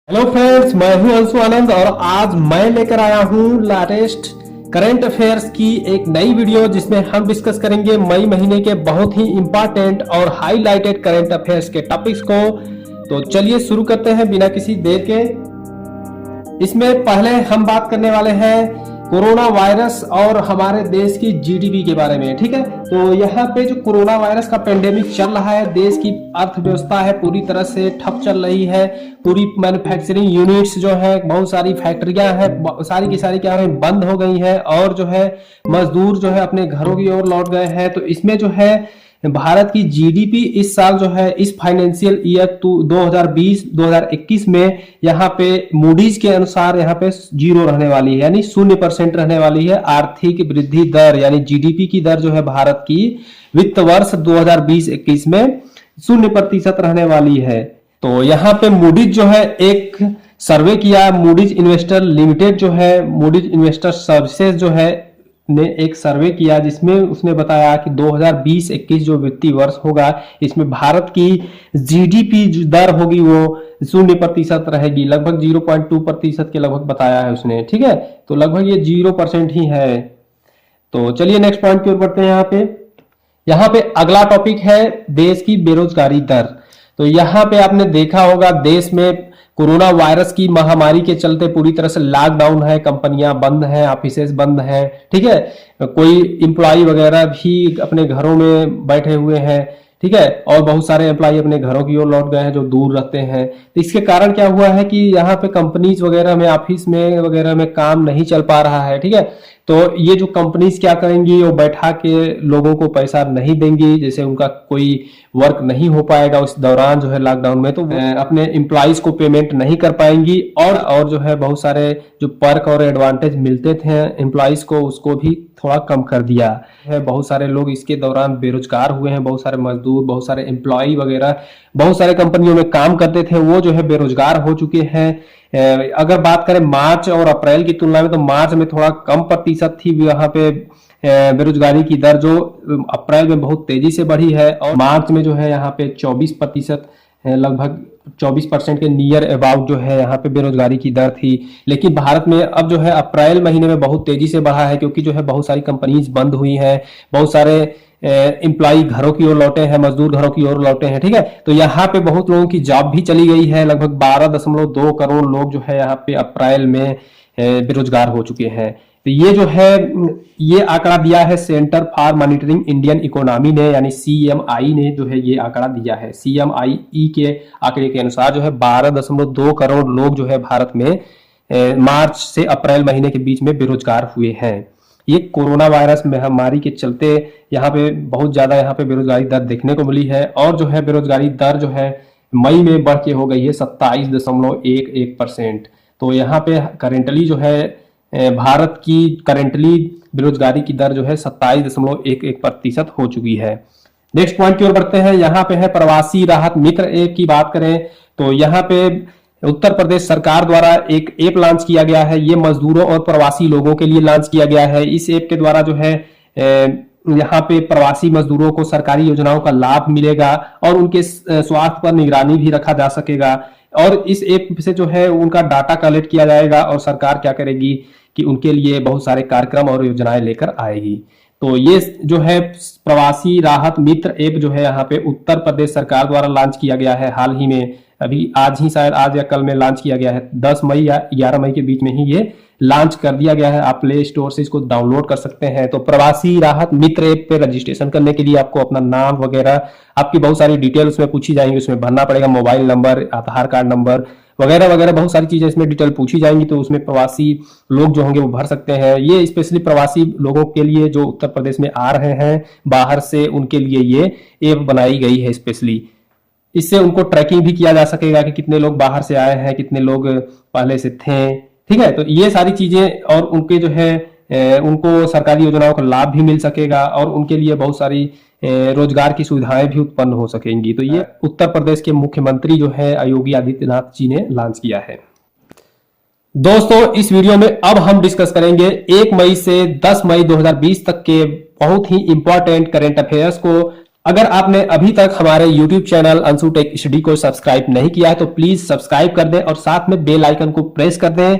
Hello friends, मैं हूं अंशु आनंद और आज मैं लेकर आया हूं लेटेस्ट करंट अफेयर्स की एक नई वीडियो जिसमें हम डिस्कस करेंगे मई महीने के बहुत ही इंपॉर्टेंट और हाईलाइटेड करंट अफेयर्स के टॉपिक्स को। तो चलिए शुरू करते हैं बिना किसी देर के। इसमें पहले हम बात करने वाले हैं कोरोना वायरस और हमारे देश की जीडीपी के बारे में। ठीक है, तो यहाँ पे जो कोरोना वायरस का पेंडेमिक चल रहा है, देश की अर्थव्यवस्था है पूरी तरह से ठप चल रही है। पूरी मैन्युफैक्चरिंग यूनिट्स जो है, बहुत सारी फैक्ट्रियां हैं, सारी की सारी क्या है बंद हो गई है और जो है मजदूर जो है अपने घरों की ओर लौट गए हैं। तो इसमें जो है भारत की जीडीपी इस साल जो है इस फाइनेंशियल ईयर 2020-2021 में यहाँ पे मूडीज के अनुसार यहाँ पे जीरो रहने वाली है, यानी 0% रहने वाली है। आर्थिक वृद्धि दर यानी जीडीपी की दर जो है भारत की वित्त वर्ष 2020-21 में 0% रहने वाली है। तो यहाँ पे मूडीज जो है एक सर्वे किया, मूडीज इन्वेस्टर लिमिटेड जो है, मूडीज इन्वेस्टर सर्विसेज जो है ने एक सर्वे किया जिसमें उसने बताया कि 2020-21 जो वित्तीय वर्ष होगा इसमें भारत की जीडीपी दर होगी वो 0% रहेगी, लगभग 0.2% के लगभग बताया है उसने। ठीक है, तो लगभग ये 0% ही है। तो चलिए नेक्स्ट पॉइंट की ओर बढ़ते हैं। यहाँ पे अगला टॉपिक है देश की बेरोजगारी दर। तो यहाँ पे आपने देखा होगा देश में कोरोना वायरस की महामारी के चलते पूरी तरह से लॉकडाउन है, कंपनियां बंद हैं, ऑफिसेज बंद हैं। ठीक है, कोई एम्प्लॉय वगैरह भी अपने घरों में बैठे हुए हैं। ठीक है, और बहुत सारे एम्प्लॉय अपने घरों की ओर लौट गए हैं जो दूर रहते हैं। तो इसके कारण क्या हुआ है कि यहाँ पे कंपनीज वगैरह में, ऑफिस में वगैरह में काम नहीं चल पा रहा है। ठीक है, तो ये जो कंपनीज क्या करेंगी, वो बैठा के लोगों को पैसा नहीं देंगी, जैसे उनका कोई वर्क नहीं हो पाएगा उस दौरान जो है लॉकडाउन में, तो अपने एम्प्लॉइज को पेमेंट नहीं कर पाएंगी। और जो है बहुत सारे जो पर्क और एडवांटेज मिलते थे एम्प्लॉइज को, उसको भी थोड़ा कम कर दिया है। बहुत सारे लोग इसके दौरान बेरोजगार हुए हैं, बहुत सारे मजदूर, बहुत सारे एम्प्लॉय वगैरह बहुत सारे कंपनियों में काम करते थे, वो जो है बेरोजगार हो चुके हैं। अगर बात करें मार्च और अप्रैल की तुलना में, तो मार्च में थोड़ा कम प्रतिशत थी यहाँ पे बेरोजगारी की दर, जो अप्रैल में बहुत तेजी से बढ़ी है। और मार्च में जो है यहाँ पे 24%, लगभग 24% के नियर अबाउट जो है यहाँ पे बेरोजगारी की दर थी। लेकिन भारत में अब जो है अप्रैल महीने में बहुत तेजी से बढ़ा है, क्योंकि जो है बहुत सारी कंपनीज बंद हुई हैं, बहुत सारे एम्प्लॉय घरों की ओर लौटे हैं, मजदूर घरों की ओर लौटे हैं। ठीक है, तो यहाँ पे बहुत लोगों की जॉब भी चली गई है, लगभग 12.2 करोड़ लोग जो है यहाँ पे अप्रैल में बेरोजगार हो चुके हैं। तो ये जो है ये आंकड़ा दिया है centre for monitoring Indian economy ने, यानी सीएमआई ने जो है ये आंकड़ा दिया है। सीएमआई के आंकड़े के अनुसार जो है 12.2 करोड़ लोग जो है भारत में मार्च से अप्रैल महीने के बीच में बेरोजगार हुए हैं। ये कोरोना वायरस महामारी के चलते यहाँ पे बहुत ज्यादा यहाँ पे बेरोजगारी दर देखने को मिली है। और जो है बेरोजगारी दर जो है मई में बढ़ के हो गई है 27.11%। तो यहाँ पे करेंटली जो है भारत की करेंटली बेरोजगारी की दर जो है 27.11% हो चुकी है। नेक्स्ट पॉइंट की ओर बढ़ते हैं। यहाँ पे है प्रवासी राहत मित्र ऐप की बात करें तो यहाँ पे उत्तर प्रदेश सरकार द्वारा एक ऐप लॉन्च किया गया है। ये मजदूरों और प्रवासी लोगों के लिए लॉन्च किया गया है। इस ऐप के द्वारा जो है यहाँ पे प्रवासी मजदूरों को सरकारी योजनाओं का लाभ मिलेगा और उनके स्वास्थ्य पर निगरानी भी रखा जा सकेगा। और इस ऐप से जो है उनका डाटा कलेक्ट किया जाएगा और सरकार क्या करेगी कि उनके लिए बहुत सारे कार्यक्रम और योजनाएं लेकर आएगी। तो ये जो है प्रवासी राहत मित्र ऐप जो है यहाँ पे उत्तर प्रदेश सरकार द्वारा लॉन्च किया गया है हाल ही में, अभी आज ही शायद आज या कल में लॉन्च किया गया है। 10 मई या 11 मई के बीच में ही ये लॉन्च कर दिया गया है। आप प्ले स्टोर से इसको डाउनलोड कर सकते हैं। तो प्रवासी राहत मित्र ऐप पे रजिस्ट्रेशन करने के लिए आपको अपना नाम वगैरह, आपकी बहुत सारी डिटेल उसमें पूछी जाएंगी, उसमें भरना पड़ेगा, मोबाइल नंबर, आधार कार्ड नंबर वगैरह वगैरह बहुत सारी चीजें इसमें डिटेल पूछी जाएंगी। तो उसमें प्रवासी लोग जो होंगे वो भर सकते हैं। ये स्पेशली प्रवासी लोगों के लिए जो उत्तर प्रदेश में आ रहे हैं बाहर से, उनके लिए ये ऐप बनाई गई है स्पेशली। इससे उनको ट्रैकिंग भी किया जा सकेगा कि कितने लोग बाहर से आए हैं, कितने लोग पहले से थे। ठीक है, तो ये सारी चीजें और उनके जो है उनको सरकारी योजनाओं का लाभ भी मिल सकेगा और उनके लिए बहुत सारी रोजगार की सुविधाएं भी उत्पन्न हो सकेंगी। तो ये उत्तर प्रदेश के मुख्यमंत्री जो है योगी आदित्यनाथ जी ने लॉन्च किया है। दोस्तों इस वीडियो में अब हम डिस्कस करेंगे 1 मई से 10 मई 2020 तक के बहुत ही इंपॉर्टेंट करंट अफेयर्स को। अगर आपने अभी तक हमारे YouTube channel Anshu tech study को सब्सक्राइब नहीं किया है तो प्लीज सब्सक्राइब कर दें और साथ में बेल आइकन को प्रेस कर दें।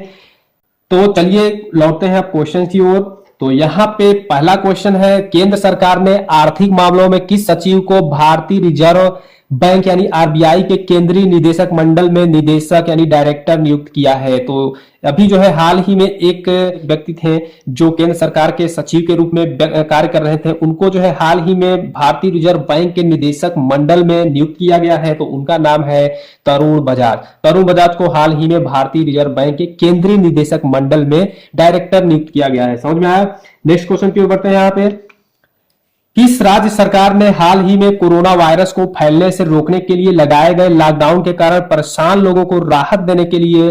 तो चलिए लौटते हैं अब क्वेश्चन की ओर। तो यहाँ पे पहला क्वेश्चन है, केंद्र सरकार ने आर्थिक मामलों में किस सचिव को भारतीय रिजर्व बैंक यानी आरबीआई के केंद्रीय निदेशक मंडल में निदेशक यानी डायरेक्टर नियुक्त किया है? तो अभी जो है हाल ही में एक व्यक्ति थे जो केंद्र सरकार के सचिव के रूप में कार्य कर रहे थे, उनको जो है हाल ही में भारतीय रिजर्व बैंक के निदेशक मंडल में नियुक्त किया गया है। तो उनका नाम है तरुण बजाज। तरुण बजाज को हाल ही में भारतीय रिजर्व बैंक के केंद्रीय निदेशक मंडल में डायरेक्टर नियुक्त किया गया है। समझ में आया? नेक्स्ट क्वेश्चन की ओर बढ़ते हैं। यहाँ पे किस राज्य सरकार ने हाल ही में कोरोना वायरस को फैलने से रोकने के लिए लगाए गए लॉकडाउन के कारण परेशान लोगों को राहत देने के लिए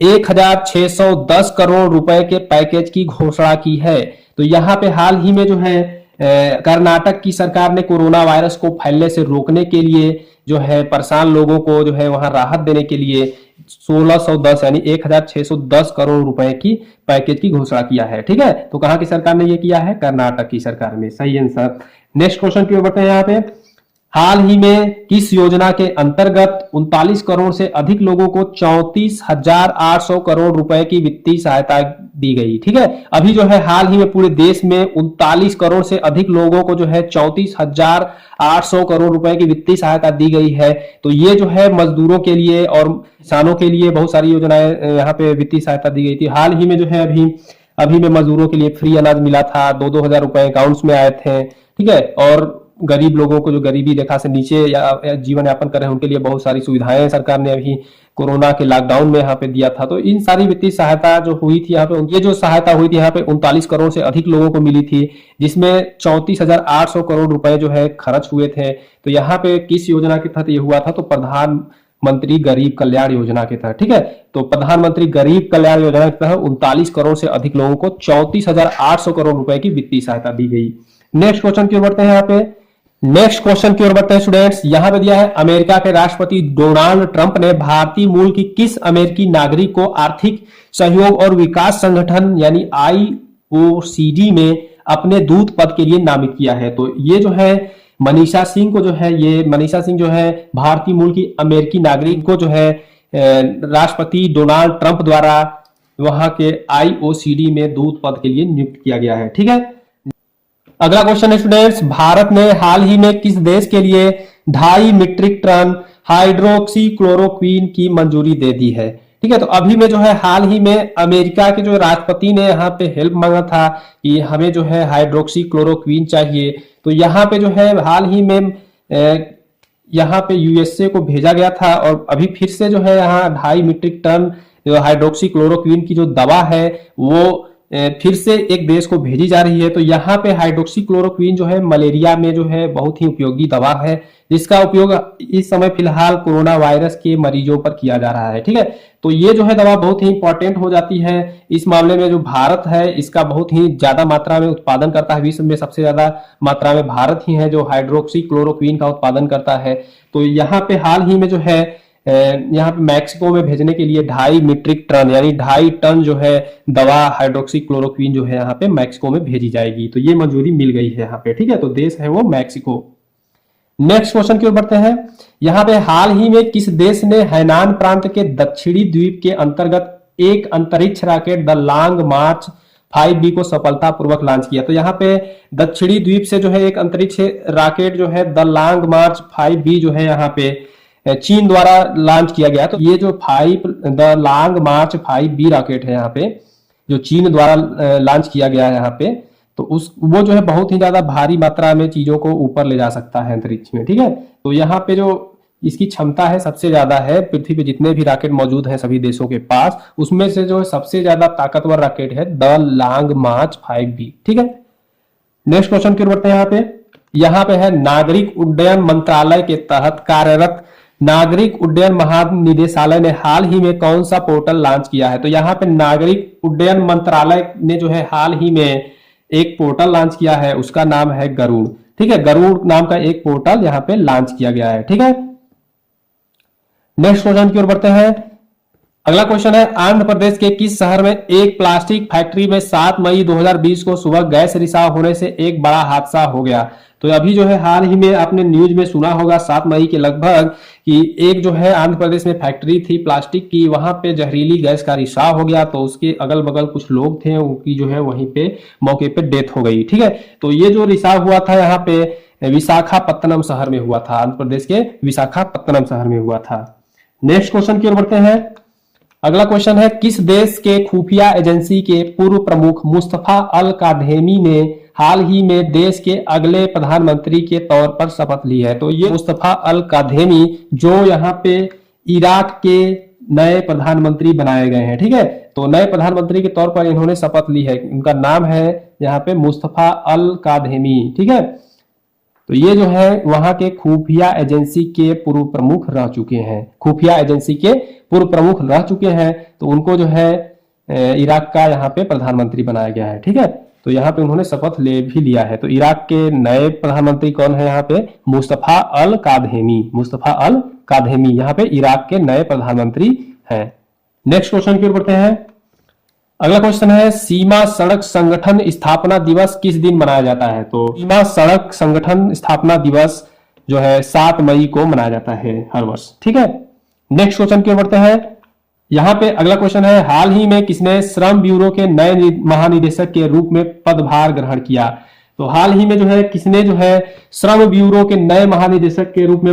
1610 करोड़ रुपए के पैकेज की घोषणा की है? तो यहाँ पे हाल ही में जो है कर्नाटक की सरकार ने कोरोना वायरस को फैलने से रोकने के लिए जो है परेशान लोगों को जो है वहां राहत देने के लिए 1610 यानी 1610 करोड़ रुपए की पैकेज की घोषणा किया है। ठीक है, तो कहां की सरकार ने यह किया है? कर्नाटक की सरकार में। सही आंसर। नेक्स्ट क्वेश्चन की ओर बढ़ते हैं। यहाँ पे हाल ही में किस योजना के अंतर्गत 39 करोड़ से अधिक लोगों को 34,800 करोड़ रुपए की वित्तीय सहायता दी गई? ठीक है, अभी जो है हाल ही में पूरे देश में 39 करोड़ से अधिक लोगों को जो है 34,800 करोड़ रुपए की वित्तीय सहायता दी गई है। तो ये जो है मजदूरों के लिए और किसानों के लिए बहुत सारी योजनाएं यहाँ पे वित्तीय सहायता दी गई थी। हाल ही में जो है अभी में मजदूरों के लिए फ्री अनाज मिला था, 2-2 हजार रुपए अकाउंट्स में आए थे। ठीक है, और गरीब लोगों को जो गरीबी रेखा से नीचे या जीवन यापन कर रहे हैं उनके लिए बहुत सारी सुविधाएं सरकार ने अभी कोरोना के लॉकडाउन में यहाँ पे दिया था। तो इन सारी वित्तीय सहायता जो हुई थी यहाँ पे, ये जो सहायता हुई थी यहाँ पे 39 करोड़ से अधिक लोगों को मिली थी, जिसमें 34,800 करोड़ रुपए जो है खर्च हुए थे। तो यहाँ पे किस योजना के तहत ये हुआ था? तो प्रधानमंत्री गरीब कल्याण योजना के तहत। ठीक है, तो प्रधानमंत्री गरीब कल्याण योजना के तहत 39 करोड़ से अधिक लोगों को 34,800 करोड़ रुपए की वित्तीय सहायता दी गई। नेक्स्ट क्वेश्चन की ओर बढ़ते हैं। यहाँ पे नेक्स्ट क्वेश्चन की ओर बढ़ते हैं स्टूडेंट्स। यहां पे दिया है, अमेरिका के राष्ट्रपति डोनाल्ड ट्रंप ने भारतीय मूल की किस अमेरिकी नागरिक को आर्थिक सहयोग और विकास संगठन यानी IOCD में अपने दूत पद के लिए नामित किया है? तो ये जो है मनीषा सिंह को जो है, ये मनीषा सिंह जो है भारतीय मूल की अमेरिकी नागरिक को जो है राष्ट्रपति डोनाल्ड ट्रंप द्वारा वहां के IOCD में दूत पद के लिए नियुक्त किया गया है। ठीक है, अगला क्वेश्चन है स्टूडेंट्स, भारत ने हाल ही में किस देश के लिए 2.5 मीट्रिक टन हाइड्रोक्सी क्लोरोक्वीन की मंजूरी दे दी है? ठीक है, तो अभी में जो है हाल ही में अमेरिका के जो राष्ट्रपति ने यहाँ पे हेल्प मांगा था कि हमें जो है हाइड्रोक्सी क्लोरोक्वीन चाहिए। तो यहाँ पे जो है हाल ही में यहाँ पे USA को भेजा गया था और अभी फिर से जो है यहाँ 2.5 मीट्रिक टन हाइड्रोक्सी क्लोरोक्वीन की जो दवा है वो फिर से एक देश को भेजी जा रही है। तो यहाँ पे हाइड्रोक्सी क्लोरोक्वीन जो है मलेरिया में जो है बहुत ही उपयोगी दवा है, जिसका उपयोग इस समय फिलहाल कोरोना वायरस के मरीजों पर किया जा रहा है। ठीक है, तो ये जो है दवा बहुत ही इंपॉर्टेंट हो जाती है इस मामले में। जो भारत है इसका बहुत ही ज्यादा मात्रा में उत्पादन करता है, विश्व में सबसे ज्यादा मात्रा में भारत ही है जो हाइड्रोक्सी क्लोरोक्वीन का उत्पादन करता है। तो यहाँ पे हाल ही में जो है यहाँ पे मैक्सिको में भेजने के लिए 2.5 मीट्रिक टन यानी 2.5 टन जो है दवा हाइड्रोक्सी क्लोरोक्वीन जो है यहाँ पे मैक्सिको में भेजी जाएगी। तो ये मंजूरी मिल गई है यहाँ पे। ठीक है, तो देश है वो मैक्सिको। नेक्स्ट क्वेश्चन की ओर बढ़ते हैं। यहाँ पे हाल ही में किस देश ने हैनान प्रांत के दक्षिणी द्वीप के अंतर्गत एक अंतरिक्ष rocket the long March 5B को सफलतापूर्वक लॉन्च किया? तो यहाँ पे दक्षिणी द्वीप से जो है एक अंतरिक्ष रॉकेट जो है द लॉन्ग मार्च 5B जो है यहाँ पे चीन द्वारा लॉन्च किया गया। तो ये जो the long March 5B rocket है यहाँ पे जो चीन द्वारा लॉन्च किया गया है यहाँ पे, तो वो जो है बहुत ही ज्यादा भारी मात्रा में चीजों को ऊपर ले जा सकता है अंतरिक्ष में। ठीक है, तो यहाँ पे जो इसकी क्षमता है सबसे ज्यादा है पृथ्वी पे जितने भी रॉकेट मौजूद हैं सभी देशों के पास, उसमें से जो है सबसे ज्यादा ताकतवर रॉकेट है द लॉन्ग मार्च 5B। ठीक है, नेक्स्ट क्वेश्चन की ओर बढ़ते हैं। यहाँ पे है, नागरिक उड्डयन मंत्रालय के तहत कार्यरत नागरिक उड्डयन महानिदेशालय ने हाल ही में कौन सा पोर्टल लॉन्च किया है? तो यहाँ पे नागरिक उड्डयन मंत्रालय ने जो है हाल ही में एक पोर्टल लॉन्च किया है, उसका नाम है गरुड़। ठीक है, गरुड़ नाम का एक पोर्टल यहाँ पे लॉन्च किया गया है। ठीक है, नेक्स्ट क्वेश्चन की ओर बढ़ते हैं। अगला क्वेश्चन है, आंध्र प्रदेश के किस शहर में एक प्लास्टिक फैक्ट्री में 7 मई 2020 को सुबह गैस रिसाव होने से एक बड़ा हादसा हो गया। तो अभी जो है हाल ही में आपने न्यूज में सुना होगा 7 मई के लगभग कि एक जो है आंध्र प्रदेश में फैक्ट्री थी प्लास्टिक की, वहां पे जहरीली गैस का रिसाव हो गया। तो उसके अगल बगल कुछ लोग थे, उनकी जो है वहीं पे मौके पे डेथ हो गई। ठीक है, तो ये जो रिसाव हुआ था यहाँ पे विशाखापत्तनम शहर में हुआ था, आंध्र प्रदेश के विशाखापत्तनम शहर में हुआ था। नेक्स्ट क्वेश्चन की ओर बढ़ते हैं। अगला क्वेश्चन है, किस देश के खुफिया एजेंसी के पूर्व प्रमुख मुस्तफा अल काधेमी ने हाल ही में देश के अगले प्रधानमंत्री के तौर पर शपथ ली है? तो ये मुस्तफा अल काधेमी जो यहाँ पे इराक के नए प्रधानमंत्री बनाए गए हैं। ठीक है, तो नए प्रधानमंत्री के तौर पर इन्होंने शपथ ली है। उनका नाम है यहाँ पे मुस्तफा अल काधेमी। ठीक है, तो ये जो है वहां के खुफिया एजेंसी के पूर्व प्रमुख रह चुके हैं, खुफिया एजेंसी के पूर्व प्रमुख रह चुके हैं। तो उनको जो है इराक का यहाँ पे प्रधानमंत्री बनाया गया है। ठीक है, तो यहाँ पे उन्होंने शपथ ले भी लिया है। तो इराक के नए प्रधानमंत्री कौन है यहाँ पे? मुस्तफा अल काधेमी। मुस्तफा अल काधेमी यहाँ पे इराक के नए प्रधानमंत्री हैं। नेक्स्ट क्वेश्चन की ओर बढ़ते हैं। अगला क्वेश्चन है, सीमा सड़क संगठन स्थापना दिवस किस दिन मनाया जाता है? तो सीमा सड़क संगठन स्थापना दिवस जो है 7 मई को मनाया जाता है हर वर्ष। ठीक है, नेक्स्ट क्वेश्चन की ओर बढ़ते हैं। यहाँ पे अगला क्वेश्चन है, हाल ही में किसने श्रम ब्यूरो के नए महानिदेशक के रूप में पदभार ग्रहण किया? तो हाल ही में जो है किसने जो है श्रम ब्यूरो के नए महानिदेशक के रूप में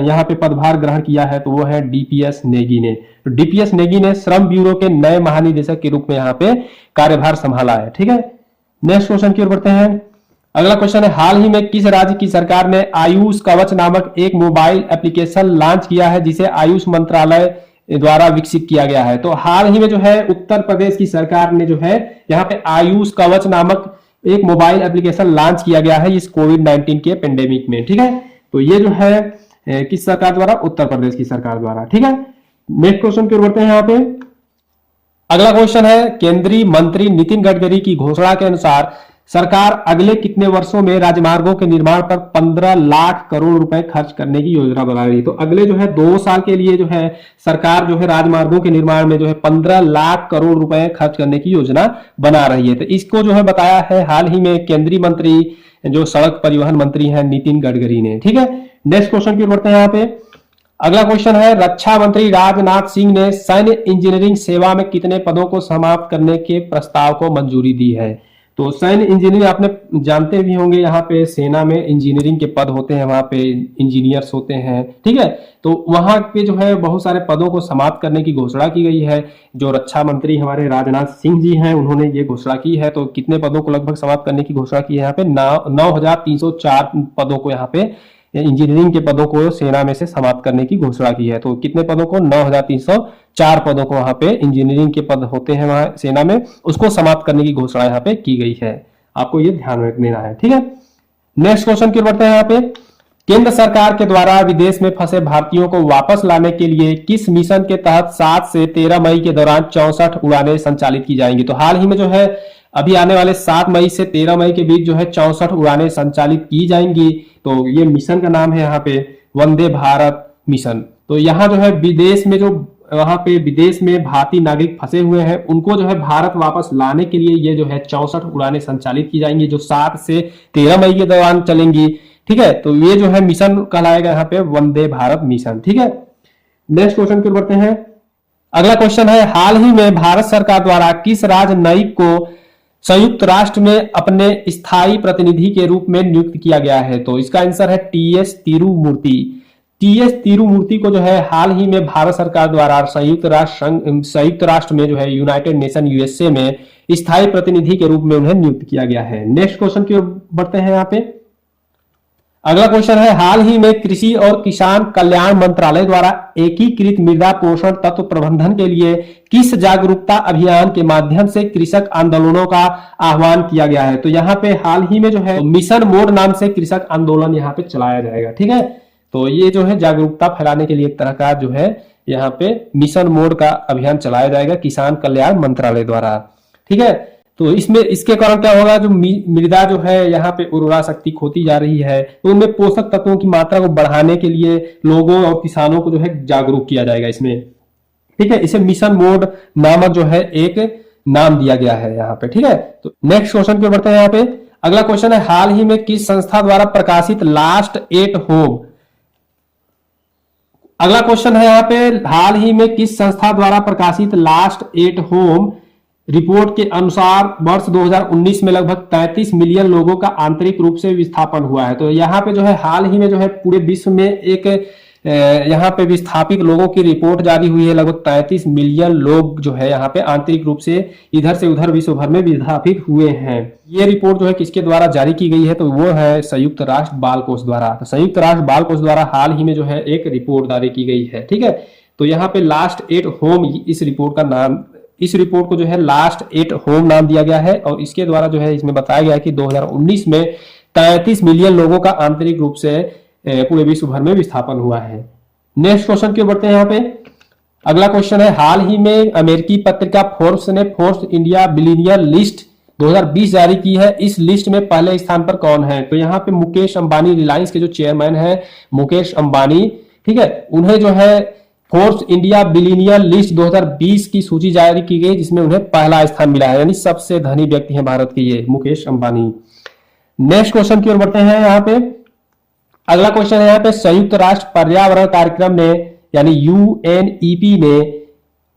यहाँ पे पदभार ग्रहण किया है? तो वो है डीपीएस नेगी ने। तो डीपीएस नेगी ने श्रम ब्यूरो के नए महानिदेशक के रूप में यहाँ पे कार्यभार संभाला है। ठीक है, नेक्स्ट क्वेश्चन की ओर बढ़ते हैं। अगला क्वेश्चन है, हाल ही में किस राज्य की सरकार ने आयुष कवच नामक एक मोबाइल एप्लीकेशन लॉन्च किया है जिसे आयुष मंत्रालय द्वारा विकसित किया गया है? तो हाल ही में जो है उत्तर प्रदेश की सरकार ने जो है यहाँ पे आयुष कवच नामक एक मोबाइल एप्लीकेशन लॉन्च किया गया है इस कोविड-19 के पेंडेमिक में। ठीक है, तो ये जो है किस सरकार द्वारा? उत्तर प्रदेश की सरकार द्वारा। ठीक है, नेक्स्ट क्वेश्चन की ओर बढ़ते हैं। यहाँ पे अगला क्वेश्चन है, केंद्रीय मंत्री नितिन गडकरी की घोषणा के अनुसार सरकार अगले कितने वर्षों में राजमार्गों के निर्माण पर 15 लाख करोड़ रुपए खर्च करने की योजना बना रही है? तो अगले जो है 2 साल के लिए जो है सरकार जो है राजमार्गों के निर्माण में जो है 15 लाख करोड़ रुपए खर्च करने की योजना बना रही है। तो इसको जो है बताया है हाल ही में केंद्रीय मंत्री जो सड़क परिवहन मंत्री है नितिन गडकरी ने। ठीक है, नेक्स्ट क्वेश्चन की ओर बढ़ते हैं। यहाँ पे अगला क्वेश्चन है, रक्षा मंत्री राजनाथ सिंह ने सैन्य इंजीनियरिंग सेवा में कितने पदों को समाप्त करने के प्रस्ताव को मंजूरी दी है? तो सैन्य इंजीनियरिंग आपने जानते भी होंगे, यहाँ पे सेना में इंजीनियरिंग के पद होते हैं, वहां पे इंजीनियर्स होते हैं। ठीक है, तो वहां पे जो है बहुत सारे पदों को समाप्त करने की घोषणा की गई है। जो रक्षा मंत्री हमारे राजनाथ सिंह जी हैं उन्होंने ये घोषणा की है। तो कितने पदों को लगभग समाप्त करने की घोषणा की है? यहाँ पे 9,304 पदों को यहाँ पे इंजीनियरिंग के पदों को सेना में से समाप्त करने की घोषणा की है। तो कितने पदों को? 9,304 पदों को वहां पे इंजीनियरिंग के पद होते हैं वहां सेना में, उसको समाप्त करने की घोषणा यहाँ पे की गई है। आपको ये ध्यान में रखना है। ठीक है, नेक्स्ट क्वेश्चन की ओर बढ़ते हैं। यहाँ पे केंद्र सरकार के द्वारा विदेश में फंसे भारतीयों को वापस लाने के लिए किस मिशन के तहत 7 से 13 मई के दौरान 64 उड़ानें संचालित की जाएंगी? तो हाल ही में जो है अभी आने वाले 7 मई से 13 मई के बीच जो है 64 उड़ानें संचालित की जाएंगी। तो ये मिशन का नाम है यहाँ पे वंदे भारत मिशन। तो यहाँ जो है विदेश में जो वहां पे विदेश में भारतीय नागरिक फंसे हुए हैं उनको जो है भारत वापस लाने के लिए ये जो है 64 उड़ानें संचालित की जाएंगी जो 7 से 13 मई के दौरान चलेंगी। ठीक है, तो ये जो है मिशन कहलाएगा यहाँ पे वंदे भारत मिशन। ठीक है, नेक्स्ट क्वेश्चन की ओर बढ़ते हैं। अगला क्वेश्चन है, हाल ही में भारत सरकार द्वारा किस राजनयिक को संयुक्त राष्ट्र में अपने स्थायी प्रतिनिधि के रूप में नियुक्त किया गया है? तो इसका आंसर है टीएस तिरुमूर्ति। टीएस तिरुमूर्ति को जो है हाल ही में भारत सरकार द्वारा संयुक्त राष्ट्र में जो है यूनाइटेड नेशन यूएसए में स्थायी प्रतिनिधि के रूप में उन्हें नियुक्त किया गया है। नेक्स्ट क्वेश्चन की ओर बढ़ते हैं। यहाँ पे अगला क्वेश्चन है, हाल ही में कृषि और किसान कल्याण मंत्रालय द्वारा एकीकृत मृदा पोषण तत्व प्रबंधन के लिए किस जागरूकता अभियान के माध्यम से कृषक आंदोलनों का आह्वान किया गया है? तो यहाँ पे हाल ही में जो है मिशन मोड नाम से कृषक आंदोलन यहाँ पे चलाया जाएगा। ठीक है, तो ये जो है जागरूकता फैलाने के लिए एक तरह का जो है यहाँ पे मिशन मोड का अभियान चलाया जाएगा किसान कल्याण मंत्रालय द्वारा। ठीक है, तो इसमें इसके कारण क्या होगा, जो मृदा जो है यहाँ पे उर्वरा शक्ति खोती जा रही है, तो उनमें पोषक तत्वों की मात्रा को बढ़ाने के लिए लोगों और किसानों को जो है जागरूक किया जाएगा इसमें। ठीक है, इसे मिशन मोड नामक जो है एक नाम दिया गया है यहाँ पे। ठीक है, तो नेक्स्ट क्वेश्चन पे बढ़ते हैं। यहाँ पे अगला क्वेश्चन है, हाल ही में किस संस्था द्वारा प्रकाशित लास्ट एट होम। अगला क्वेश्चन है यहाँ पे, हाल ही में किस संस्था द्वारा प्रकाशित लास्ट एट होम रिपोर्ट के अनुसार वर्ष 2019 में लगभग 33 मिलियन लोगों का आंतरिक रूप से विस्थापन हुआ है। तो यहाँ पे जो है हाल ही में जो है पूरे विश्व में एक यहाँ पे विस्थापित लोगों की रिपोर्ट जारी हुई है। लगभग 33 मिलियन लोग जो है यहाँ पे आंतरिक रूप से इधर से उधर विश्व भर में विस्थापित हुए हैं। ये रिपोर्ट जो है किसके द्वारा जारी की गई है, तो वो है संयुक्त राष्ट्र बाल कोष द्वारा। तो संयुक्त राष्ट्र बाल कोष द्वारा हाल ही में जो है एक रिपोर्ट जारी की गई है। ठीक है, तो यहाँ पे लास्ट एट होम इस रिपोर्ट का नाम, इस रिपोर्ट को जो है लास्ट एट होम नाम दिया गया है और इसके द्वारा जो है इसमें बताया गया है कि 2019 में 33 मिलियन लोगों का आंतरिक रूप से पूरे विश्व भर में विस्थापन हुआ है। नेक्स्ट क्वेश्चन की ओर बढ़ते हैं। यहाँ पे अगला क्वेश्चन है, हाल ही में अमेरिकी पत्रिका फोर्ब्स ने फोर्ब्स इंडिया बिलियनियर लिस्ट 2020 जारी की है। इस लिस्ट में पहले स्थान पर कौन है, तो यहाँ पे मुकेश अंबानी, रिलायंस के जो चेयरमैन है मुकेश अंबानी, ठीक है, उन्हें जो है फोर्ब्स इंडिया बिलियनियर लिस्ट 2020 की सूची जारी की गई जिसमें उन्हें पहला स्थान मिला है, यानी सबसे धनी व्यक्ति हैं भारत के ये मुकेश अंबानी। नेक्स्ट क्वेश्चन की ओर बढ़ते हैं। यहाँ पे अगला क्वेश्चन है, यहाँ पे संयुक्त राष्ट्र पर्यावरण कार्यक्रम ने यानी यूएनईपी ने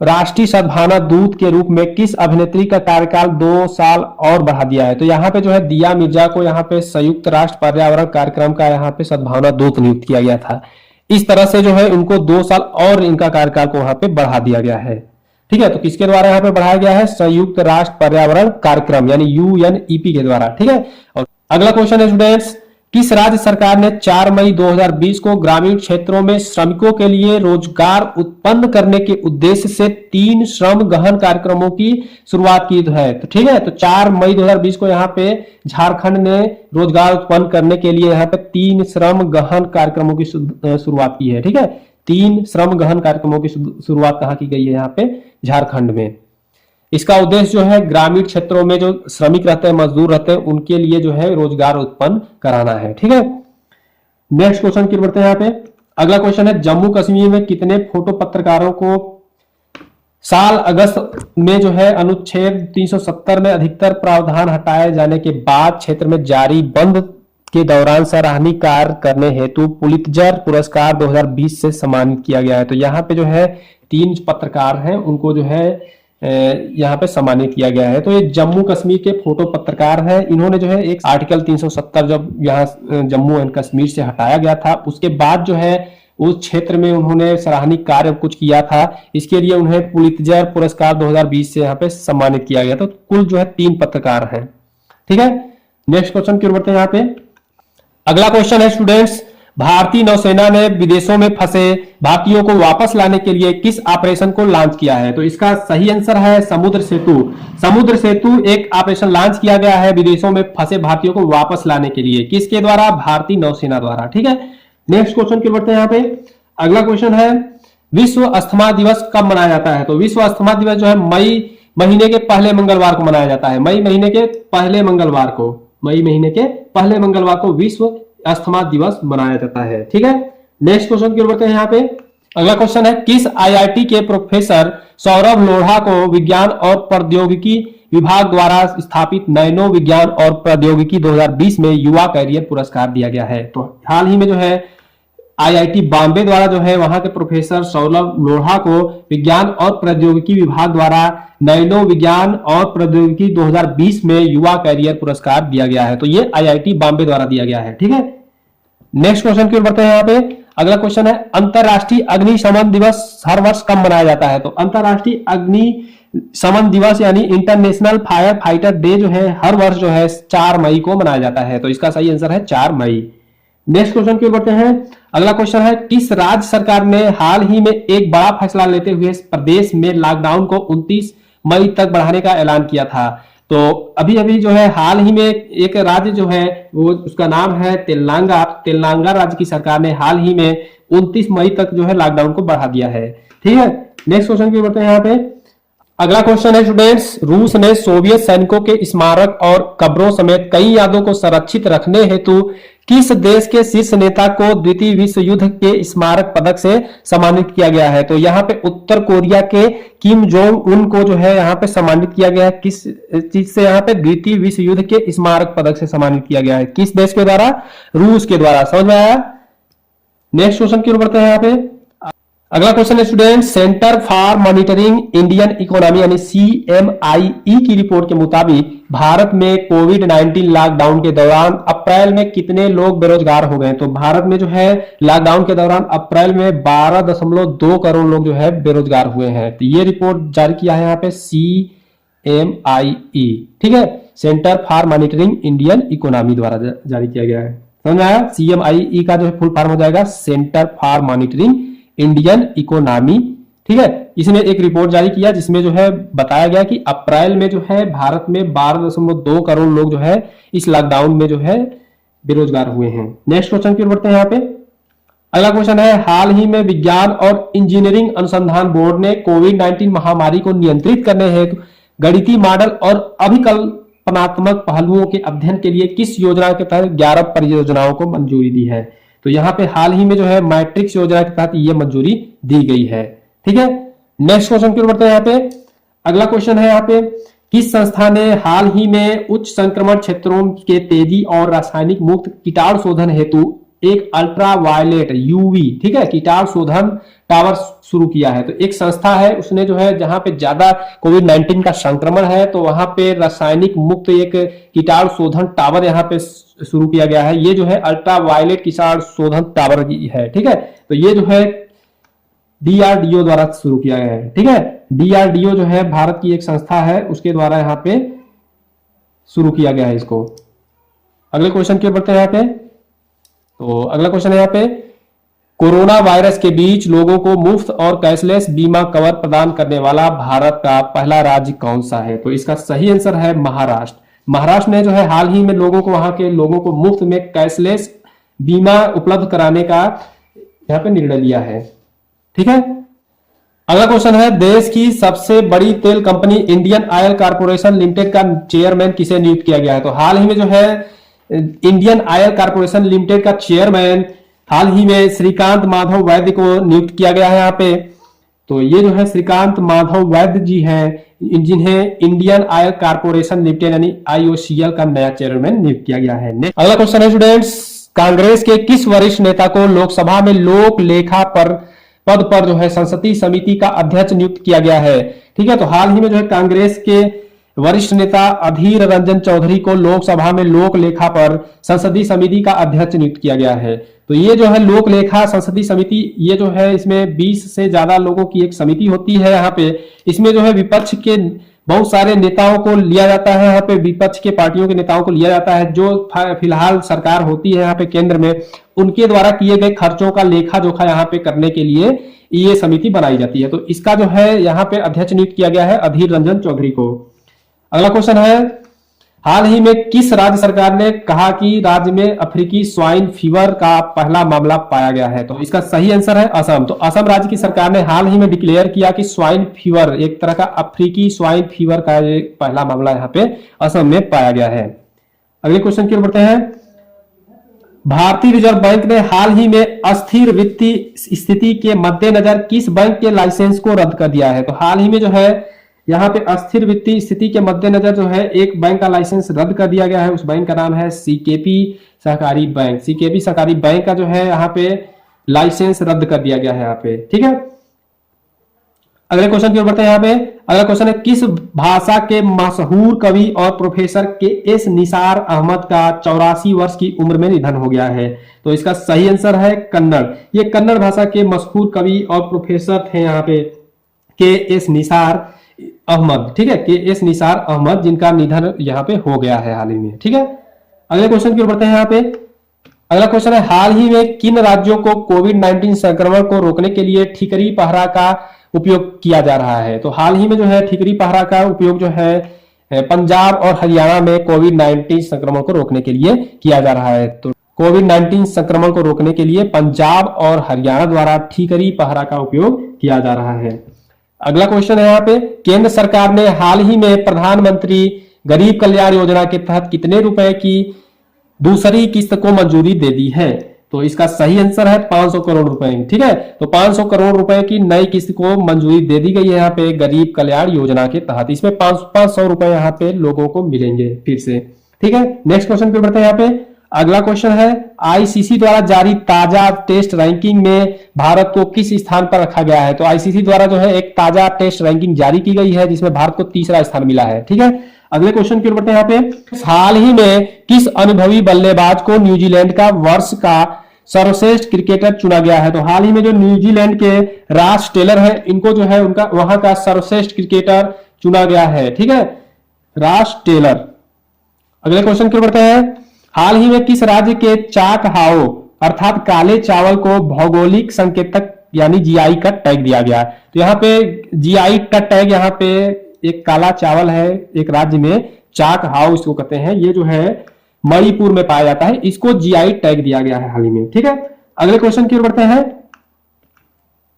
राष्ट्रीय सद्भावना दूत के रूप में किस अभिनेत्री का कार्यकाल 2 साल और बढ़ा दिया है। तो यहाँ पे जो है दिया मिर्जा को यहाँ पे संयुक्त राष्ट्र पर्यावरण कार्यक्रम का यहाँ पे सद्भावना दूत नियुक्त किया गया था। इस तरह से जो है उनको 2 साल और इनका कार्यकाल को वहां पे बढ़ा दिया गया है। ठीक है, तो किसके द्वारा यहाँ पे बढ़ाया गया है, संयुक्त राष्ट्र पर्यावरण कार्यक्रम यानी यूएनईपी के द्वारा। ठीक है, और अगला क्वेश्चन है स्टूडेंट्स, किस राज्य सरकार ने 4 मई 2020 को ग्रामीण क्षेत्रों में श्रमिकों के लिए रोजगार उत्पन्न करने के उद्देश्य से 3 श्रम गहन कार्यक्रमों की शुरुआत की है। तो ठीक है, तो 4 मई 2020 को यहाँ पे झारखंड ने रोजगार उत्पन्न करने के लिए यहाँ पे 3 श्रम गहन कार्यक्रमों की शुरुआत की है। ठीक है, 3 श्रम गहन कार्यक्रमों की शुरुआत कहाँ की गई है, यहाँ पे झारखंड में। इसका उद्देश्य जो है ग्रामीण क्षेत्रों में जो श्रमिक रहते हैं, मजदूर रहते हैं, उनके लिए जो है रोजगार उत्पन्न कराना है। ठीक है, नेक्स्ट क्वेश्चन की बढ़ते हैं। यहाँ पे अगला क्वेश्चन है, जम्मू कश्मीर में कितने फोटो पत्रकारों को साल अगस्त में जो है अनुच्छेद 370 में अधिकतर प्रावधान हटाए जाने के बाद क्षेत्र में जारी बंद के दौरान सराहनीय कार्य करने हेतु पुलित्जर पुरस्कार 2020 से सम्मानित किया गया है। तो यहाँ पे जो है 3 पत्रकार हैं, उनको जो है यहाँ पे सम्मानित किया गया है। तो ये जम्मू कश्मीर के फोटो पत्रकार हैं। इन्होंने जो है एक आर्टिकल 370 जब यहाँ जम्मू एंड कश्मीर से हटाया गया था, उसके बाद जो है उस क्षेत्र में उन्होंने सराहनीय कार्य कुछ किया था, इसके लिए उन्हें पुलित्जर पुरस्कार 2020 से यहाँ पे सम्मानित किया गया। तो कुल जो है 3 पत्रकार हैं। ठीक है, नेक्स्ट क्वेश्चन की ओर बढ़ते हैं। यहाँ पे अगला क्वेश्चन है स्टूडेंट्स, भारतीय नौसेना ने विदेशों में फंसे भारतीयों को वापस लाने के लिए किस ऑपरेशन को लॉन्च किया है। तो इसका सही आंसर है समुद्र सेतु। समुद्र सेतु एक ऑपरेशन लॉन्च किया गया है विदेशों में फंसे भारतीयों को वापस लाने के लिए, किसके द्वारा, भारतीय नौसेना द्वारा। ठीक है, नेक्स्ट क्वेश्चन की बढ़ते हैं। यहाँ पे अगला क्वेश्चन है, विश्व अस्थमा दिवस कब मनाया जाता है। तो विश्व अस्थमा दिवस जो है मई महीने के पहले मंगलवार को मनाया जाता है। मई महीने के पहले मंगलवार को, मई महीने के पहले मंगलवार को विश्व अस्थमा दिवस मनाया जाता है। ठीक है, नेक्स्ट क्वेश्चन की ओर बढ़ते हैं। यहाँ पे अगला क्वेश्चन है, किस आईआईटी के प्रोफेसर सौरभ लोढ़ा को विज्ञान और प्रौद्योगिकी विभाग द्वारा स्थापित नैनो विज्ञान और प्रौद्योगिकी 2020 में युवा कैरियर पुरस्कार दिया गया है। तो हाल ही में जो है आईआईटी बॉम्बे द्वारा जो है वहां के प्रोफेसर सौरभ लोढ़ा को विज्ञान और प्रौद्योगिकी विभाग द्वारा नैनो विज्ञान और प्रौद्योगिकी 2020 में युवा कैरियर पुरस्कार दिया गया है। तो ये आईआईटी बॉम्बे द्वारा दिया गया है। ठीक है, नेक्स्ट क्वेश्चन की ओर बढ़ते हैं। यहाँ पे अगला क्वेश्चन है, अंतरराष्ट्रीय अग्निशमन दिवस हर वर्ष कब मनाया जाता है। तो अंतरराष्ट्रीय अग्निशमन दिवस यानी इंटरनेशनल फायर फाइटर डे जो है हर वर्ष जो है 4 मई को मनाया जाता है। तो इसका सही आंसर है 4 मई। नेक्स्ट क्वेश्चन की ओर बढ़ते हैं। अगला क्वेश्चन है, किस राज्य सरकार ने हाल ही में एक बड़ा फैसला लेते हुए प्रदेश में लॉकडाउन को 29 मई तक बढ़ाने का ऐलान किया था। तो अभी अभी जो है हाल ही में एक राज्य जो है वो उसका नाम है तेलंगाना। तेलंगाना राज्य की सरकार ने हाल ही में 29 मई तक जो है लॉकडाउन को बढ़ा दिया है। ठीक है, नेक्स्ट क्वेश्चन की बढ़ते हैं। यहाँ पे अगला क्वेश्चन है स्टूडेंट्स, रूस ने सोवियत सैनिकों के स्मारक और कब्रों समेत कई यादों को संरक्षित रखने हेतु किस देश के शीर्ष नेता को द्वितीय विश्व युद्ध के स्मारक पदक से सम्मानित किया गया है? तो यहाँ पे उत्तर कोरिया के किम जोंग उन को जो है यहाँ पे सम्मानित किया गया है। किस चीज से? यहाँ पे द्वितीय विश्व युद्ध के स्मारक पदक से सम्मानित किया गया है। किस देश के द्वारा? रूस के द्वारा। समझ में आया? नेक्स्ट क्वेश्चन की ओर बढ़ते हैं। यहाँ पे अगला क्वेश्चन है student, centre for monitoring Indian economy यानी CMIE की रिपोर्ट के मुताबिक भारत में कोविड-19 लॉकडाउन के दौरान अप्रैल में कितने लोग बेरोजगार हो गए? तो भारत में जो है लॉकडाउन के दौरान अप्रैल में 12.2 करोड़ लोग जो है बेरोजगार हुए हैं। तो ये रिपोर्ट जारी किया है यहाँ पे CMIE, ठीक है, centre for monitoring Indian economy द्वारा जारी किया गया है। समझ में आया? CMIE का जो है फुल फॉर्म हो जाएगा centre for monitoring Indian economy, ठीक है। इसने एक रिपोर्ट जारी किया जिसमें जो है बताया गया कि अप्रैल में जो है भारत में 12.2 करोड़ लोग जो है इस लॉकडाउन में जो है बेरोजगार हुए हैं। नेक्स्ट क्वेश्चन की ओर बढ़ते हैं। यहाँ पे अगला क्वेश्चन है, हाल ही में विज्ञान और इंजीनियरिंग अनुसंधान बोर्ड ने कोविड-19 महामारी को नियंत्रित करने हेतु गणितीय मॉडल और अभिकल्पनात्मक पहलुओं के अध्ययन के लिए किस योजना के तहत 11 परियोजनाओं को मंजूरी दी है? तो यहाँ पे हाल ही में जो है मैट्रिक्स योजना के तहत ये मंजूरी दी गई है, ठीक है। नेक्स्ट क्वेश्चन की ओर बढ़ते हैं। यहाँ पे अगला क्वेश्चन है, यहाँ पे किस संस्था ने हाल ही में उच्च संक्रमण क्षेत्रों के तेजी और रासायनिक मुक्त कीटाणु शोधन हेतु एक अल्ट्रा वायलेट UV, ठीक है, कीटाणु शोधन टावर शुरू किया है? तो एक संस्था है, उसने जो है जहां पे ज्यादा कोविड-19 का संक्रमण है तो वहां पे रासायनिक मुक्त एक कीटाणु शोधन टावर यहाँ पे शुरू किया गया है। ये जो है अल्ट्रा वायलेट कीटाणु शोधन टावर है, ठीक है। तो ये जो है DRDO द्वारा शुरू किया गया है, ठीक है। DRDO जो है भारत की एक संस्था है, उसके द्वारा यहाँ पे शुरू किया गया है इसको। अगले क्वेश्चन की ओर बढ़ते हैं। यहाँ पे तो अगला क्वेश्चन है यहाँ पे, कोरोना वायरस के बीच लोगों को मुफ्त और कैशलेस बीमा कवर प्रदान करने वाला भारत का पहला राज्य कौन सा है? तो इसका सही आंसर है महाराष्ट्र। महाराष्ट्र ने जो है हाल ही में लोगों को, वहां के लोगों को मुफ्त में कैशलेस बीमा उपलब्ध कराने का यहाँ पे निर्णय लिया है, ठीक है। अगला क्वेश्चन है, देश की सबसे बड़ी तेल company Indian oil corporation limited का चेयरमैन किसे नियुक्त किया गया है? तो हाल ही में जो है इंडियन ऑयल कॉर्पोरेशन लिमिटेड का चेयरमैन हाल ही में श्रीकांत माधव वैद्य को नियुक्त किया गया है यहाँ पे। तो ये जो है श्रीकांत माधव वैद्य जी हैं, जिन्हें इंडियन ऑयल कॉर्पोरेशन लिमिटेड यानी IOCL का नया चेयरमैन नियुक्त किया गया है। अगला क्वेश्चन है स्टूडेंट्स, कांग्रेस के किस वरिष्ठ नेता को लोकसभा में लोक लेखा पद पर जो है संसदीय समिति का अध्यक्ष नियुक्त किया गया है? ठीक है, तो हाल ही में जो है कांग्रेस के वरिष्ठ नेता अधीर रंजन चौधरी को लोकसभा में लोक लेखा पर संसदीय समिति का अध्यक्ष नियुक्त किया गया है। तो ये जो है लोक लेखा संसदीय समिति, ये जो है इसमें 20 से ज्यादा लोगों की एक समिति होती है। यहाँ पे इसमें जो है विपक्ष के बहुत सारे नेताओं को लिया जाता है, यहाँ पे विपक्ष के पार्टियों के नेताओं को लिया जाता है। जो फिलहाल सरकार होती है यहाँ पे केंद्र में, उनके द्वारा किए गए खर्चों का लेखा जोखा यहाँ पे करने के लिए ये समिति बनाई जाती है। तो इसका जो है यहाँ पे अध्यक्ष नियुक्त किया गया है अधीर रंजन चौधरी को। अगला क्वेश्चन है, हाल ही में किस राज्य सरकार ने कहा कि राज्य में अफ्रीकी स्वाइन फीवर का पहला मामला पाया गया है? तो इसका सही आंसर है असम। तो असम राज्य की सरकार ने हाल ही में डिक्लेयर किया कि स्वाइन फीवर, एक तरह का अफ्रीकी स्वाइन फीवर का ये पहला मामला यहाँ पे असम में पाया गया है। अगले क्वेश्चन की ओर बढ़ते हैं, भारतीय रिजर्व बैंक ने हाल ही में अस्थिर वित्तीय स्थिति के मद्देनजर किस बैंक के लाइसेंस को रद्द कर दिया है? तो हाल ही में जो है यहाँ पे अस्थिर वित्तीय स्थिति के मद्देनजर जो है एक बैंक का लाइसेंस रद्द कर दिया गया है। उस बैंक का नाम है CKP सहकारी बैंक। CKP सहकारी बैंक का जो है यहाँ पे लाइसेंस रद्द कर दिया गया है यहाँ पे, ठीक है। अगले क्वेश्चन की ओर बढ़ते हैं। यहाँ पे अगला क्वेश्चन है, किस भाषा के मशहूर कवि और प्रोफेसर KS निसार अहमद का 84 वर्ष की उम्र में निधन हो गया है? तो इसका सही आंसर है कन्नड़। ये कन्नड़ भाषा के मशहूर कवि और प्रोफेसर थे यहाँ पे KS निसार अहमद, ठीक है, KS निसार अहमद, जिनका निधन यहाँ पे हो गया है हाल ही में, ठीक है। अगले क्वेश्चन की ओर बढ़ते हैं। यहाँ पे अगला क्वेश्चन है, हाल ही में किन राज्यों को कोविड-19 संक्रमण को रोकने के लिए ठिकरी पहरा का उपयोग किया जा रहा है? तो हाल ही में जो है ठिकरी पहरा का उपयोग जो है पंजाब और हरियाणा में कोविड-19 संक्रमण को रोकने के लिए किया जा रहा है। तो कोविड-19 संक्रमण को रोकने के लिए पंजाब और हरियाणा द्वारा ठिकरी पहरा का उपयोग किया जा रहा है। अगला क्वेश्चन है, यहाँ पे केंद्र सरकार ने हाल ही में प्रधानमंत्री गरीब कल्याण योजना के तहत कितने रुपए की दूसरी किस्त को मंजूरी दे दी है। तो इसका सही आंसर है 500 करोड़ रुपए। ठीक है, तो 500 करोड़ रुपए की नई किस्त को मंजूरी दे दी गई है यहाँ पे गरीब कल्याण योजना के तहत। इसमें 500 रुपए यहाँ पे लोगों को मिलेंगे फिर से। ठीक है, नेक्स्ट क्वेश्चन पे बढ़ते हैं। यहाँ पे अगला क्वेश्चन है, आईसीसी द्वारा जारी ताजा टेस्ट रैंकिंग में भारत को किस स्थान पर रखा गया है? तो आईसीसी द्वारा जो है एक ताजा टेस्ट रैंकिंग जारी की गई है जिसमें भारत को तीसरा स्थान मिला है। ठीक है, अगले क्वेश्चन की ओर बढ़ते हैं। यहाँ पे हाल ही में किस अनुभवी बल्लेबाज को न्यूजीलैंड का वर्ष का सर्वश्रेष्ठ क्रिकेटर चुना गया है? तो हाल ही में जो न्यूजीलैंड के रॉस टेलर है, इनको जो है उनका वहां का सर्वश्रेष्ठ क्रिकेटर चुना गया है। ठीक है, रॉस टेलर। अगले क्वेश्चन की ओर बढ़ते हैं। हाल ही में किस राज्य के चाक हाओ अर्थात काले चावल को भौगोलिक संकेतक यानी जीआई का टैग दिया गया? तो यहाँ पे जीआई का टैग, यहाँ पे एक काला चावल है एक राज्य में, चाक हाओ इसको कहते हैं, ये जो है मणिपुर में पाया जाता है, इसको जीआई टैग दिया गया है हाल ही में। ठीक है, अगले क्वेश्चन की ओर बढ़ते हैं।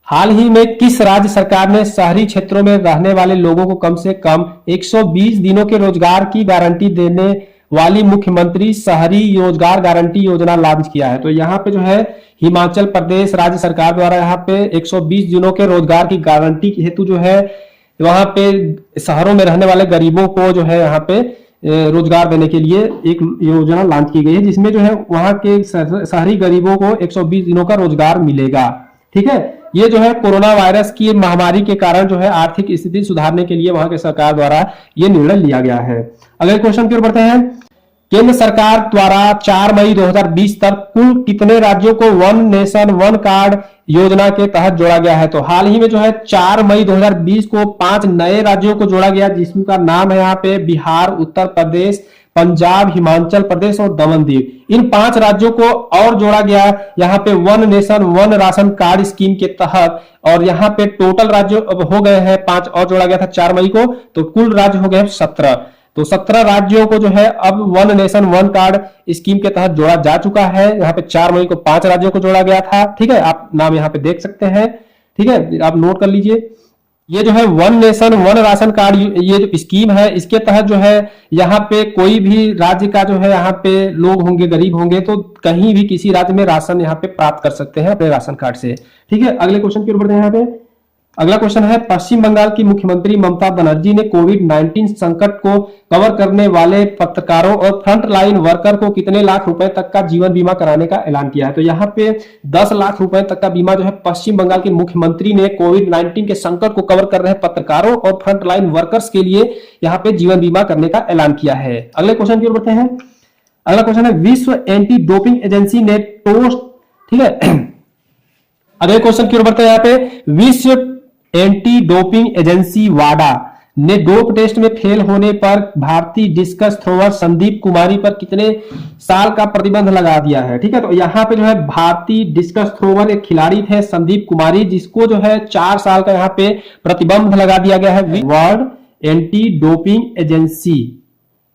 हाल ही में किस राज्य सरकार ने शहरी क्षेत्रों में रहने वाले लोगों को कम से कम 120 दिनों के रोजगार की गारंटी देने वाली मुख्यमंत्री शहरी रोजगार गारंटी योजना लॉन्च किया है? तो यहाँ पे जो है हिमाचल प्रदेश राज्य सरकार द्वारा यहाँ पे 120 दिनों के रोजगार की गारंटी हेतु जो है वहां पे शहरों में रहने वाले गरीबों को जो है यहाँ पे रोजगार देने के लिए एक योजना लॉन्च की गई है जिसमें जो है वहां के शहरी गरीबों को 120 दिनों का रोजगार मिलेगा। ठीक है, ये जो है कोरोना वायरस की महामारी के कारण जो है आर्थिक स्थिति सुधारने के लिए वहां के सरकार द्वारा ये निर्णय लिया गया है। अगले क्वेश्चन की ओर बढ़ते हैं। केंद्र सरकार द्वारा 4 मई 2020 तक कुल कितने राज्यों को वन नेशन वन कार्ड योजना के तहत जोड़ा गया है? तो हाल ही में जो है 4 मई 2020 को 5 नए राज्यों को जोड़ा गया जिसका नाम है यहाँ पे बिहार, उत्तर प्रदेश, पंजाब, हिमाचल प्रदेश और दमन दीव। इन 5 राज्यों को और जोड़ा गया यहाँ पे one nation one ration card scheme के तहत, और यहाँ पे टोटल राज्य अब हो गए हैं 5 और जोड़ा गया था 4 मई को, तो कुल राज्य हो गए 17। तो 17 राज्यों को जो है अब one nation one card scheme के तहत जोड़ा जा चुका है। यहाँ पे 4 मई को 5 राज्यों को जोड़ा गया था। ठीक है, आप नाम यहाँ पे देख सकते हैं। ठीक है, आप नोट कर लीजिए। ये जो है one nation one ration card ये जो स्कीम है इसके तहत जो है यहाँ पे कोई भी राज्य का जो है यहाँ पे लोग होंगे गरीब होंगे तो कहीं भी किसी राज्य में राशन यहाँ पे प्राप्त कर सकते हैं अपने राशन कार्ड से। ठीक है, अगले क्वेश्चन की ओर बढ़ते हैं। यहाँ पे अगला क्वेश्चन है, पश्चिम बंगाल की मुख्यमंत्री ममता बनर्जी ने कोविड-19 संकट को कवर करने वाले पत्रकारों और फ्रंट लाइन वर्कर को कितने लाख रुपए तक का जीवन बीमा कराने का ऐलान किया है? तो यहाँ पे 10 लाख रुपए तक का बीमा जो है पश्चिम बंगाल के मुख्यमंत्री ने कोविड-19 के संकट को कवर कर रहे पत्रकारों और फ्रंट लाइन वर्कर्स के लिए यहाँ पे जीवन बीमा करने का ऐलान किया है। अगले क्वेश्चन की ओर बढ़ते हैं। अगला क्वेश्चन है, विश्व एंटी डोपिंग एजेंसी ने टोस्ट, ठीक है, अगले क्वेश्चन की ओर बढ़ते हैं। यहाँ पे विश्व एंटी डोपिंग एजेंसी वाडा ने डोप टेस्ट में फेल होने पर भारतीय डिस्कस थ्रोवर संदीप कुमारी पर कितने साल का प्रतिबंध लगा दिया है? ठीक है, तो यहाँ पे जो है भारतीय डिस्कस थ्रोवर एक खिलाड़ी थे संदीप कुमारी जिसको जो है 4 साल का यहाँ पे प्रतिबंध लगा दिया गया है। वर्ल्ड एंटी डोपिंग एजेंसी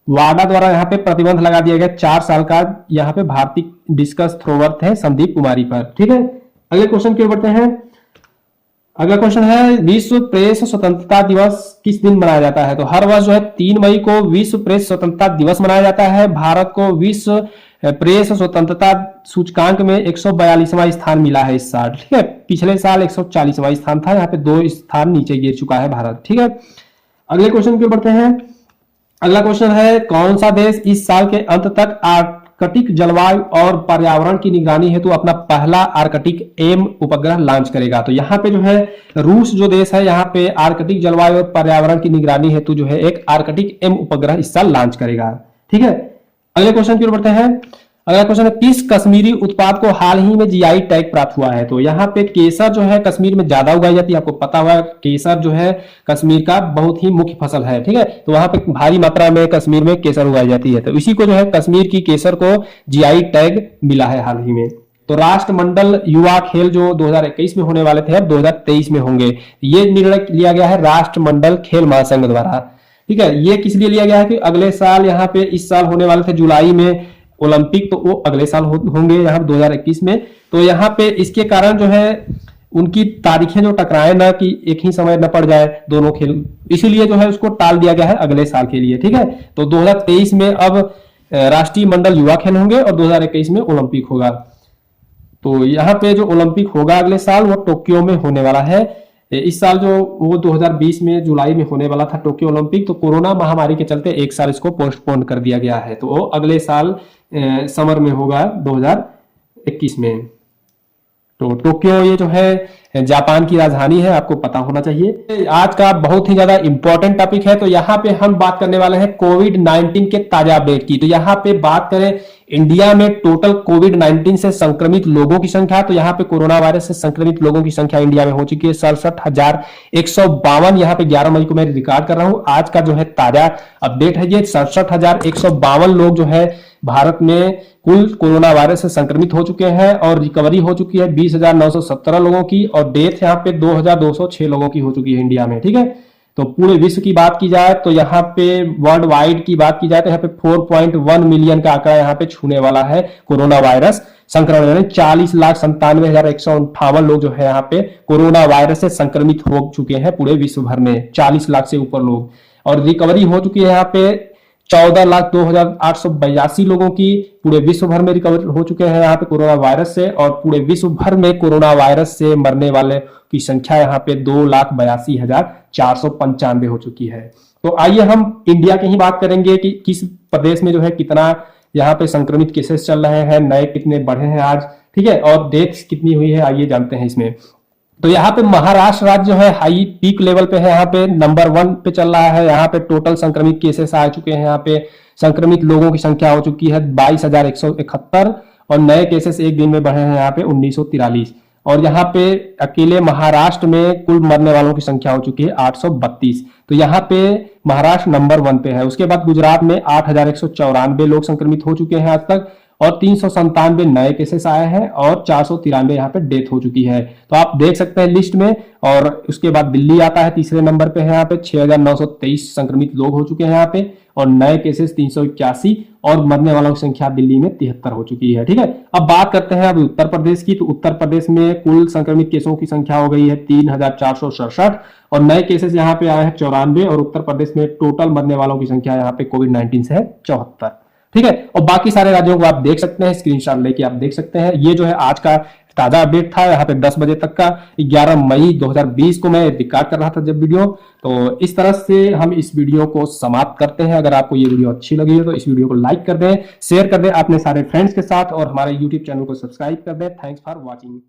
वाडा द्वारा यहाँ पे प्रतिबंध लगा दिया गया 4 साल का यहाँ पे भारतीय डिस्कस थ्रोवर थे संदीप कुमारी पर। ठीक है, अगले क्वेश्चन की ओर बढ़ते हैं। अगला क्वेश्चन है, विश्व प्रेस स्वतंत्रता दिवस किस दिन मनाया जाता है? तो हर वर्ष जो है 3 मई को विश्व प्रेस स्वतंत्रता दिवस मनाया जाता है। भारत को विश्व प्रेस स्वतंत्रता सूचकांक में 142वां स्थान मिला है इस साल। ठीक है, पिछले साल 140वां स्थान था, यहाँ पे 2 स्थान नीचे गिर चुका है भारत। ठीक है, अगले क्वेश्चन की ओर बढ़ते हैं। अगला क्वेश्चन है, कौन सा देश इस साल के अंत तक आर्कटिक जलवायु और पर्यावरण की निगरानी हेतु अपना पहला आर्कटिक एम उपग्रह लॉन्च करेगा? तो यहाँ पे जो है रूस जो देश है यहाँ पे आर्कटिक जलवायु और पर्यावरण की निगरानी हेतु जो है एक आर्कटिक एम उपग्रह इस साल लॉन्च करेगा। ठीक है, अगले क्वेश्चन की ओर बढ़ते हैं। अगला क्वेश्चन है, किस कश्मीरी उत्पाद को हाल ही में जीआई टैग प्राप्त हुआ है? तो यहाँ पे केसर जो है कश्मीर में ज्यादा उगाई जाती है, आपको पता हुआ केसर जो है कश्मीर का बहुत ही मुख्य फसल है। ठीक है, तो वहां पे भारी मात्रा में कश्मीर में केसर उगाई जाती है, तो इसी को जो है कश्मीर की केसर को जीआई टैग मिला है हाल ही में। तो राष्ट्रमंडल युवा खेल जो 2021 में होने वाले थे अब 2023 में होंगे, ये निर्णय लिया गया है राष्ट्रमंडल खेल महासंघ द्वारा। ठीक है, ये किस लिए लिया गया है कि अगले साल यहाँ पे इस साल होने वाले थे जुलाई में ओलंपिक, तो वो अगले साल होंगे यहाँ 2021 में, तो यहाँ पे इसके कारण जो है उनकी तारीखें जो टकराए ना कि एक ही समय न पड़ जाए दोनों खेल, इसीलिए जो है उसको टाल दिया गया है अगले साल के लिए। ठीक है, तो 2023 में अब राष्ट्रीय मंडल युवा खेल होंगे और 2021 में ओलंपिक होगा। तो यहाँ पे जो ओलंपिक होगा अगले साल वो टोक्यो में होने वाला है। इस साल जो वो 2020 में जुलाई में होने वाला था टोक्यो ओलंपिक, तो कोरोना महामारी के चलते एक साल इसको पोस्टपोन कर दिया गया है। तो वो अगले साल समर में होगा 2021 में। तो टोक्यो ये जो है जापान की राजधानी है, आपको पता होना चाहिए। आज का बहुत ही ज्यादा इंपॉर्टेंट टॉपिक है। तो यहाँ पे हम बात करने वाले हैं कोविड-19 के ताजा अपडेट की। तो यहाँ पे बात करें इंडिया में टोटल कोविड-19 से संक्रमित लोगों की संख्या, तो यहाँ पे कोरोना वायरस से संक्रमित लोगों की संख्या इंडिया में हो चुकी है 67,152। यहाँ पे 11 मई को मैं रिकॉर्ड कर रहा हूं। आज का जो है ताजा अपडेट है ये 67,152 लोग जो है भारत में कुल कोरोना वायरस से संक्रमित हो चुके हैं और रिकवरी हो चुकी है 20,917 लोगों की, और डेथ यहाँ पे 2,206 लोगों की हो चुकी है इंडिया में। ठीक है, तो पूरे विश्व की बात की जाए तो यहाँ पे वर्ल्ड वाइड की बात की जाए तो यहाँ पे 4.1 मिलियन का आंकड़ा यहाँ पे छूने वाला है कोरोना वायरस संक्रमण, यानी 40,97,158 लोग जो है यहाँ पे कोरोना वायरस से संक्रमित हो चुके हैं पूरे विश्व भर में, 40 लाख से ऊपर लोग। और रिकवरी हो चुकी है यहाँ पे 14,02,882 लोगों की पूरे विश्व भर में रिकवर हो चुके हैं यहाँ पे कोरोना वायरस से, और पूरे विश्व भर में कोरोना वायरस से मरने वाले की संख्या यहाँ पे 2,82,495 हो चुकी है। तो आइए हम इंडिया की ही बात करेंगे कि किस प्रदेश में जो है कितना यहाँ पे संक्रमित केसेस चल रहे हैं, नए कितने बढ़े हैं आज, ठीक है, और डेथ्स कितनी हुई है, आइए जानते हैं इसमें। तो यहाँ पे महाराष्ट्र राज्य जो है हाई पीक लेवल पे है, यहाँ पे नंबर 1 पे चल रहा है। यहाँ पे टोटल संक्रमित केसेस आ चुके हैं, यहाँ पे संक्रमित लोगों की संख्या हो चुकी है 22,171, और नए केसेस एक दिन में बढ़े हैं यहाँ पे 1943। और यहाँ पे अकेले महाराष्ट्र में कुल मरने वालों की संख्या हो चुकी है 832। तो यहाँ पे महाराष्ट्र नंबर 1 पे है। उसके बाद गुजरात में 8,194 लोग संक्रमित हो चुके हैं आज तक, और 397 नए केसेस आए हैं, और 493 यहाँ पे डेथ हो चुकी है। तो आप देख सकते हैं लिस्ट में। और उसके बाद दिल्ली आता है तीसरे नंबर पे है, यहाँ पे 6,923 संक्रमित लोग हो चुके हैं यहाँ पे, और नए केसेस 381, और मरने वालों की संख्या दिल्ली में 73 हो चुकी है। ठीक है, अब बात करते हैं अभी उत्तर प्रदेश की। तो उत्तर प्रदेश में कुल संक्रमित केसों की संख्या हो गई है 3,467, और नए केसेस यहाँ पे आए हैं 94, और उत्तर प्रदेश में टोटल मरने वालों की संख्या यहाँ पे कोविड-19 से है 74। ठीक है, और बाकी सारे राज्यों को आप देख सकते हैं, स्क्रीनशॉट लेके आप देख सकते हैं। ये जो है आज का ताजा अपडेट था यहाँ पे 10 बजे तक का, 11 मई 2020 को मैं रिकॉर्ड कर रहा था जब वीडियो। तो इस तरह से हम इस वीडियो को समाप्त करते हैं। अगर आपको ये वीडियो अच्छी लगी है तो इस वीडियो को लाइक कर दें, शेयर कर दें अपने सारे फ्रेंड्स के साथ, और हमारे यूट्यूब चैनल को सब्सक्राइब कर दें। Thanks for watching.